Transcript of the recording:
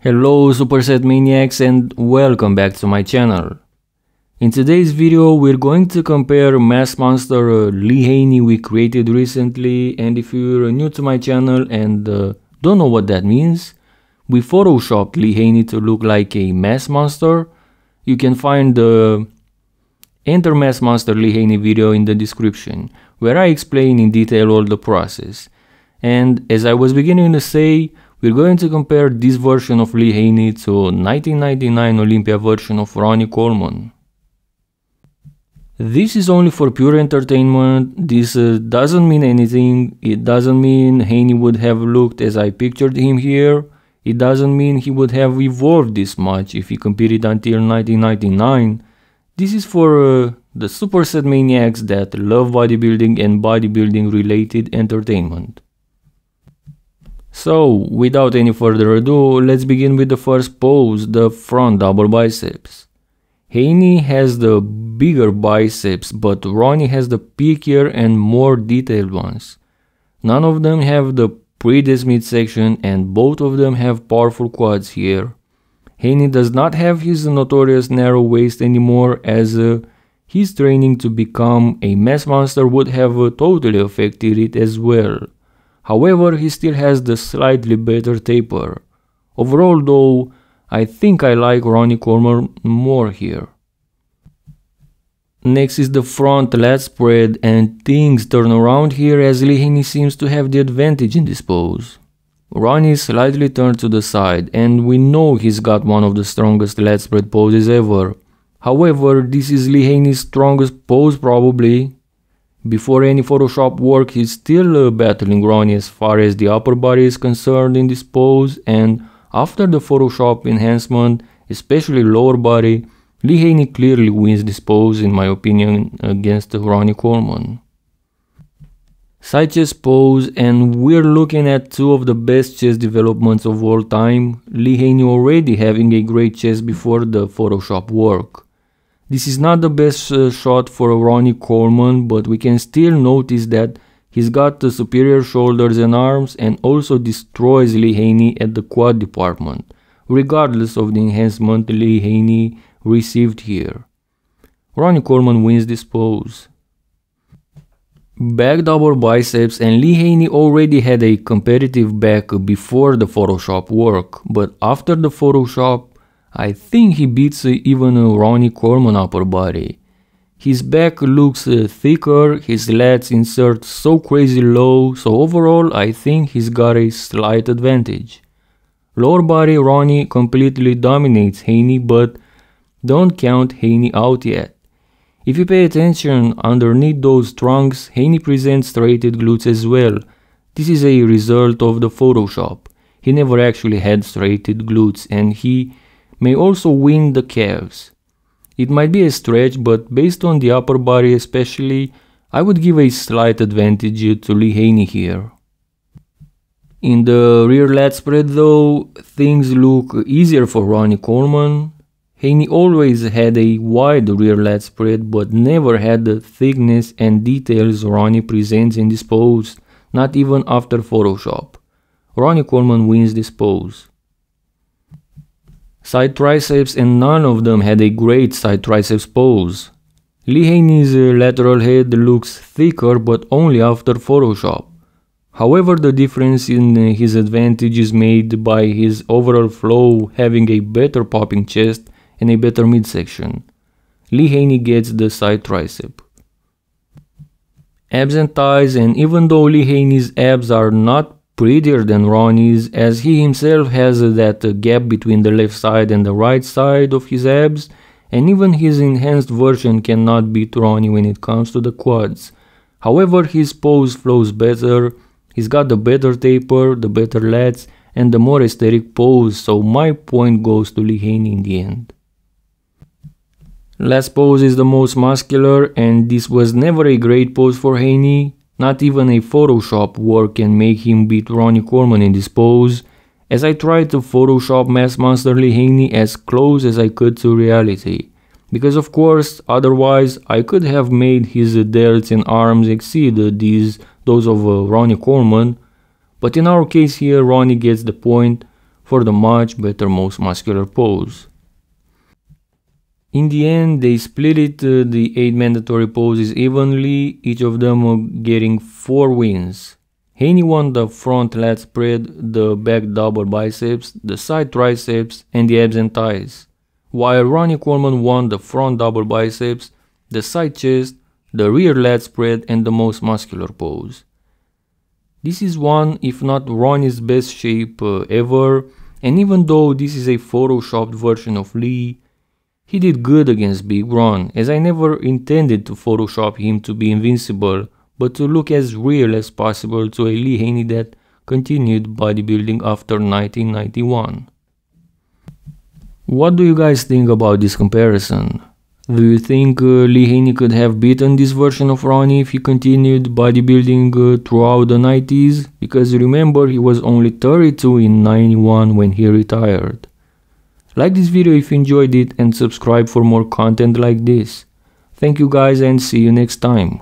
Hello Superset Maniacs and welcome back to my channel. In today's video we're going to compare Mass Monster Lee Haney we created recently, and if you're new to my channel and don't know what that means, we photoshopped Lee Haney to look like a Mass Monster. You can find the Enter Mass Monster Lee Haney video in the description, where I explain in detail all the process. And as I was beginning to say, we're going to compare this version of Lee Haney to 1999 Olympia version of Ronnie Coleman. This is only for pure entertainment. This doesn't mean anything. It doesn't mean Haney would have looked as I pictured him here. It doesn't mean he would have evolved this much if he competed until 1999. This is for the Superset Maniacs that love bodybuilding and bodybuilding related entertainment. So, without any further ado, let's begin with the first pose, the front double biceps. Haney has the bigger biceps, but Ronnie has the peakier and more detailed ones. None of them have the prettiest midsection and both of them have powerful quads here. Haney does not have his notorious narrow waist anymore, as his training to become a mass monster would have totally affected it as well. However, he still has the slightly better taper. Overall though, I think I like Ronnie Coleman more here. Next is the front lat spread, and things turn around here as Lee Haney seems to have the advantage in this pose. Ronnie is slightly turned to the side and we know he's got one of the strongest lat spread poses ever. However, this is Lee Haney's strongest pose probably. Before any Photoshop work, he's still battling Ronnie as far as the upper body is concerned in this pose, and after the Photoshop enhancement, especially lower body, Lee Haney clearly wins this pose in my opinion against Ronnie Coleman. Side chest pose, and we're looking at two of the best chest developments of all time, Lee Haney already having a great chest before the Photoshop work. This is not the best shot for Ronnie Coleman, but we can still notice that he's got the superior shoulders and arms and also destroys Lee Haney at the quad department, regardless of the enhancement Lee Haney received here. Ronnie Coleman wins this pose. Back double biceps, and Lee Haney already had a competitive back before the Photoshop work, but after the Photoshop, I think he beats even Ronnie Coleman upper body. His back looks thicker, his lats insert so crazy low, so overall I think he's got a slight advantage. Lower body Ronnie completely dominates Haney, but don't count Haney out yet. If you pay attention, underneath those trunks, Haney presents straighted glutes as well. This is a result of the Photoshop. He never actually had straighted glutes, and he may also win the calves. It might be a stretch, but based on the upper body especially, I would give a slight advantage to Lee Haney here. In the rear lat spread though, things look easier for Ronnie Coleman. Haney always had a wide rear lat spread, but never had the thickness and details Ronnie presents in this pose, not even after Photoshop. Ronnie Coleman wins this pose. Side triceps, and none of them had a great side triceps pose. Lee Haney's lateral head looks thicker, but only after Photoshop. However, the difference in his advantage is made by his overall flow having a better popping chest and a better midsection. Lee Haney gets the side tricep. Abs and thighs, and even though Lee Haney's abs are not prettier than Ronnie's, as he himself has that gap between the left side and the right side of his abs, and even his enhanced version cannot beat Ronnie when it comes to the quads. However, his pose flows better, he's got the better taper, the better lats, and the more aesthetic pose, so my point goes to Lee Haney in the end. Last pose is the most muscular, and this was never a great pose for Haney. Not even a Photoshop work can make him beat Ronnie Coleman in this pose, as I tried to Photoshop Mass Monster Lee Haney as close as I could to reality. Because of course, otherwise I could have made his delts and arms exceed those of Ronnie Coleman, but in our case here Ronnie gets the point. for the much better most muscular pose. In the end, they split it, the 8 mandatory poses evenly, each of them getting 4 wins. Haney won the front lat spread, the back double biceps, the side triceps, and the abs and thighs, while Ronnie Coleman won the front double biceps, the side chest, the rear lat spread, and the most muscular pose. This is one, if not Ronnie's best shape ever, and even though this is a photoshopped version of Lee, he did good against Big Ron, as I never intended to photoshop him to be invincible, but to look as real as possible to a Lee Haney that continued bodybuilding after 1991. What do you guys think about this comparison? Do you think Lee Haney could have beaten this version of Ronnie if he continued bodybuilding throughout the 90s? Because remember, he was only 32 in 91 when he retired. Like this video if you enjoyed it and subscribe for more content like this. Thank you guys and see you next time.